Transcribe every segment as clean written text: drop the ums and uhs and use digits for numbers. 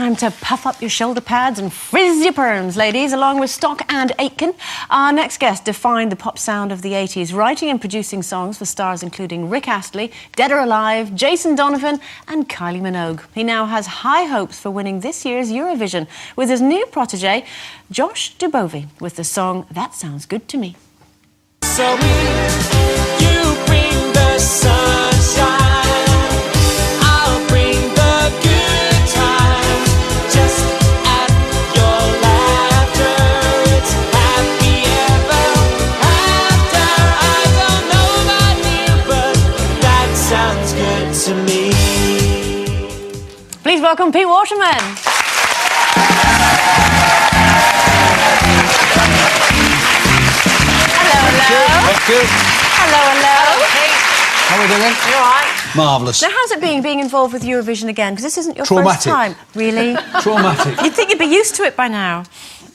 time to puff up your shoulder pads and frizz your perms, ladies, along with Stock and Aitken. Our next guest defined the pop sound of the 80s, writing and producing songs for stars including Rick Astley, Dead or Alive, Jason Donovan and Kylie Minogue. He now has high hopes for winning this year's Eurovision with his new protege, Josh Dubovie, with the song That Sounds Good to Me. So you bring the sunshine, I'll bring the good times. Just add your laughter, it's happy ever after. I don't know about you, but that sounds good to me. Please welcome Pete Waterman. Good. Hello. Hey. How are we doing? You all right? Marvellous. Now, how's it being involved with Eurovision again? Because this isn't your Traumatic. first time. Really? Traumatic. You'd think you'd be used to it by now.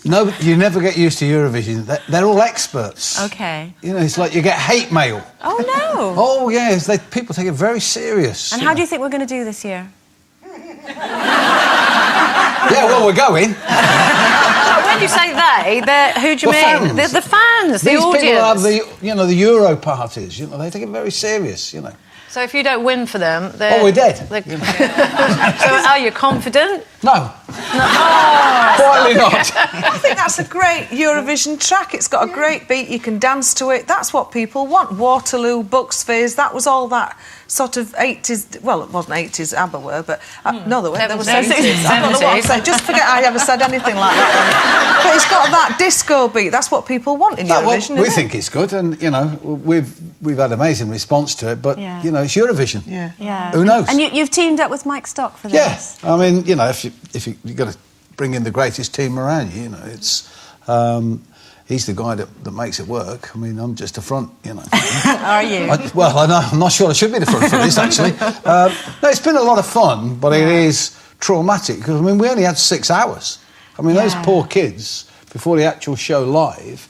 No, you never get used to Eurovision. They're all experts. OK. You know, it's like you get hate mail. Oh, no. Oh, yes. People take it very serious. And how do you think we're going to do this year? Yeah, well, we're going. When you say they, who do you mean? Fans. The fans, the These audience. people have the Euro parties. You know, they take it very serious. You know. So if you don't win for them, we're dead. So are you confident? No. Quietly not. I think that's a great Eurovision track. It's got a great beat. You can dance to it. That's what people want. Waterloo, Bucks Fizz. That was all that sort of 80s. Well, it wasn't 80s. ABBA were, but no, they weren't. They were 70s. I don't know what I'm saying. Just forget I ever said anything like that. But it's got that disco beat. That's what people want in Eurovision. Well, we think it's good, and you know we've had amazing response to it. But you know, it's Eurovision. Yeah. Who knows? And you've teamed up with Mike Stock for this. Yes. I mean, you know, if you've got to bring in the greatest team around you, you know, it's he's the guy that makes it work. I mean, I'm just a front, you know. Are you? I'm not sure I should be the front for this, actually. No, it's been a lot of fun, but it is traumatic, because, I mean, we only had 6 hours. I mean, those poor kids, before the actual show live,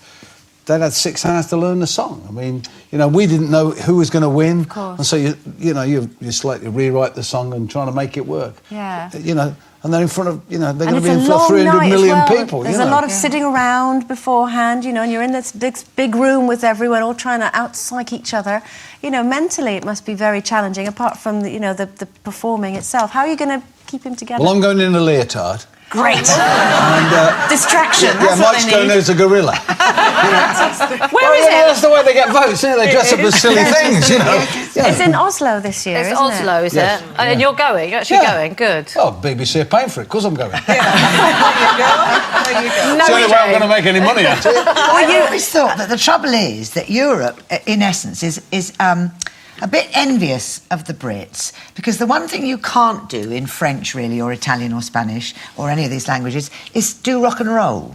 they'd had 6 hours to learn the song. I mean, you know, we didn't know who was going to win. Of course. And so, you slightly rewrite the song and trying to make it work. Yeah. You know, and they're in front of, you know, they're going to be And in it's a front of long 300 night as million well. people. There's you know. a lot of sitting around beforehand, you know, and you're in this big room with everyone all trying to out-psych each other. You know, mentally it must be very challenging, apart from, the performing itself. How are you going to keep him together? Well, I'm going in a leotard. Great. And, distraction. Yeah, Mike's going as a gorilla. Where is it? That's the way they get votes, isn't it? They dress up as silly things, you know. Yeah. It's in Oslo this year, It's isn't Oslo, it? is Yes. it? And you're going? You're actually going? Good. Oh, BBC are paying for it, of course I'm going. There you go. It's the only way I'm going to make any money out of it. I always thought that the trouble is that Europe, in essence, is a bit envious of the Brits, because the one thing you can't do in French, really, or Italian or Spanish, or any of these languages, is do rock and roll.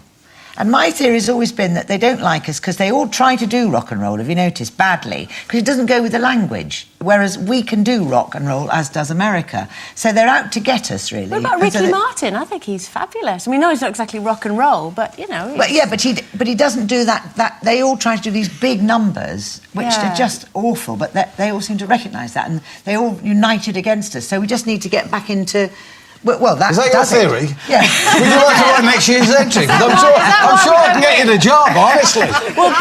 And my theory has always been that they don't like us because they all try to do rock and roll, have you noticed, badly, because it doesn't go with the language, whereas we can do rock and roll, as does America. So they're out to get us, really. What about Ricky Martin? I think he's fabulous. I mean, no, he's not exactly rock and roll, but, you know... But he doesn't do that. They all try to do these big numbers, which are just awful, but they all seem to recognise that, and they all united against us. So we just need to get back into... Well, Is that your theory? Yeah. Would you like to write next year's entry? 'Cause I'm sure I can get you the job, honestly. Well,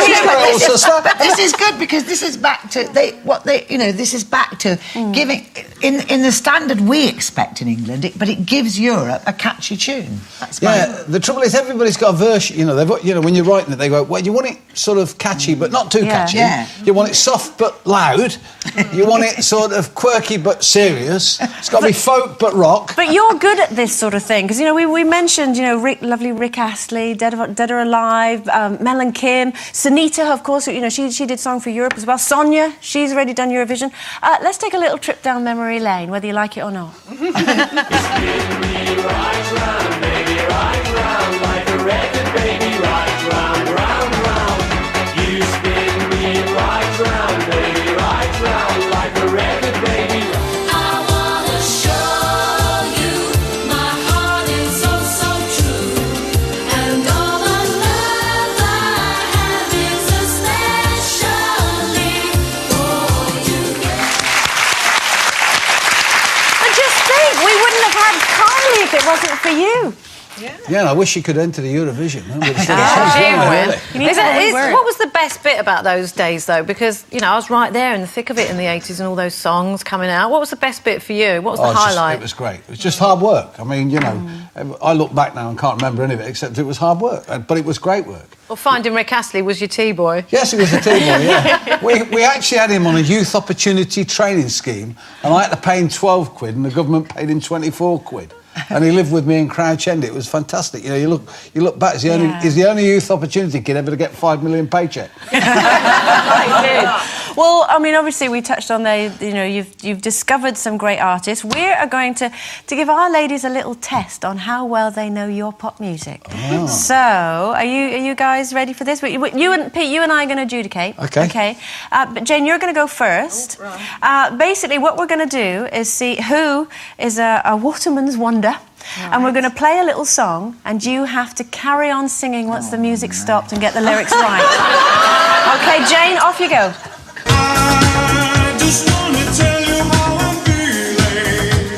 this is good, because this is back to this is back to giving in the standard we expect in England, but it gives Europe a catchy tune. That's the trouble is everybody's got a version. You know, when you're writing it, they go, well, you want it sort of catchy, but not too catchy. Yeah. You want it soft but loud. You want it sort of quirky but serious. It's got to be folk but rock. But you're good at this sort of thing, because, you know, we mentioned, you know, lovely Rick Astley, Dead or Alive, Mel and Kim, Sunita, of course, you know, she did Song for Europe as well. Sonia, she's already done Eurovision. Let's take a little trip down memory lane, whether you like it or not. We wouldn't have had wasn't for you. Yeah, and I wish you could enter the Eurovision. That would have You need to have a wee word. What was the best bit about those days, though? Because, you know, I was right there in the thick of it in the 80s and all those songs coming out. What was the best bit for you? What was the highlight? It was great. It was just hard work. I mean, you know, I look back now and can't remember any of it except it was hard work. But it was great work. Well, finding Rick Astley was your T-boy. Yes, it was a T-boy, yeah. We actually had him on a youth opportunity training scheme, and I had to pay him 12 quid and the government paid him 24 quid. And he lived with me in Crouch End. It was fantastic. You know, you look back. He's the only youth opportunity kid ever to get $5 million paycheck. Well, I mean, obviously we touched on there. You know, you've discovered some great artists. We are going to give our ladies a little test on how well they know your pop music. Oh. So, are you guys ready for this? You and Pete, you and I are going to adjudicate. Okay. Okay. But Jane, you're going to go first. Oh, right. Basically, what we're going to do is see who is a Waterman's wonder. Right. And we're going to play a little song, and you have to carry on singing once the music stopped and get the lyrics right. OK, Jane, off you go. I just want to tell you how I'm feeling.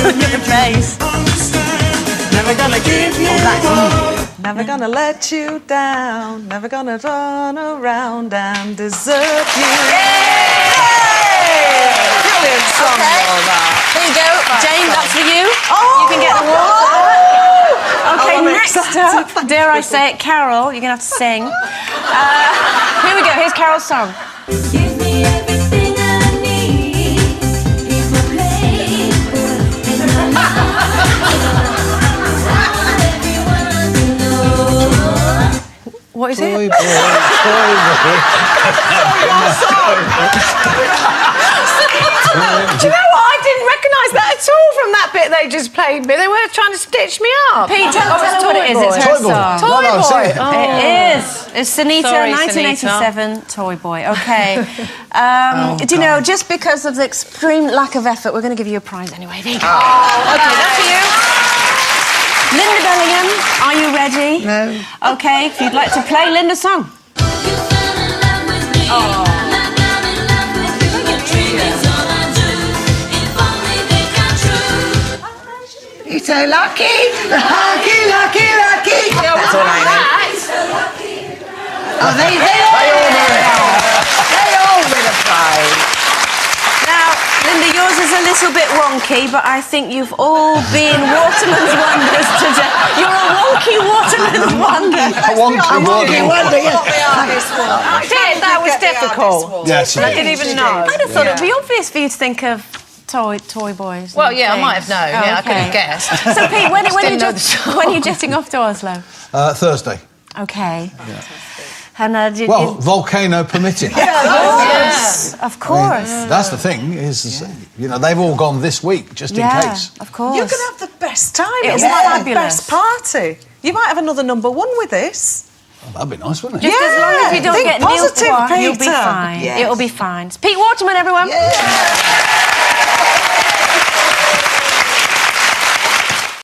Look at the face. Never gonna give you up. Never gonna let you down. Never gonna run around and desert you. Yay! Brilliant song, all that. Here you go. Jane, that's for you. Oh! You can get the walk. OK, I'm next up, dare I say it, Carol, you're going to have to sing. Here we go, here's Carol's song. Give me everything I need. People play, and I want everyone to know. What is Toy it? boy, toy boy. Do you know what? I didn't recognise that at all from that bit they just played me. They were trying to stitch me up. Pete, tell us what it is. It's her Toy boy. song. No, no, sing it. It is. It's Sunita, Sorry, 1987, Toy Boy. OK. Do you know, just because of the extreme lack of effort, we're going to give you a prize anyway. There you go. OK, that's for you. Linda Bellingham, are you ready? No. OK, if you'd like to play Linda's song. You fell in love with me. Oh. Like I'm in love with you. Your dream is all I do. If only they come true. You're so lucky. Lucky, lucky, lucky. That's all I know. Oh, they all win a prize. Now, Linda, yours is a little bit wonky, but I think you've all been Waterman's wonders today. You're a wonky Waterman's wonder. A wonky wonder, yes. That was difficult. Yes, I didn't even know. I'd have thought it would be obvious for you to think of toy boys. Well, and yeah, I might have things. known. Oh, Yeah, I okay. could have guessed. So, Pete, when are you know jetting off to Oslo? Thursday. OK. And, Well, volcano permitting. yes, of course. That's the thing, is, you know, they've all gone this week, just in case. Of course. You're going to have the best time. It's It's like the fabulous. best party. You might have another #1 with this. Oh, that'd be nice, wouldn't it? Just as long as we don't think get positive, Neil, you'll be Peter. fine. Yes. It'll be fine. It's Pete Waterman, everyone. Yeah.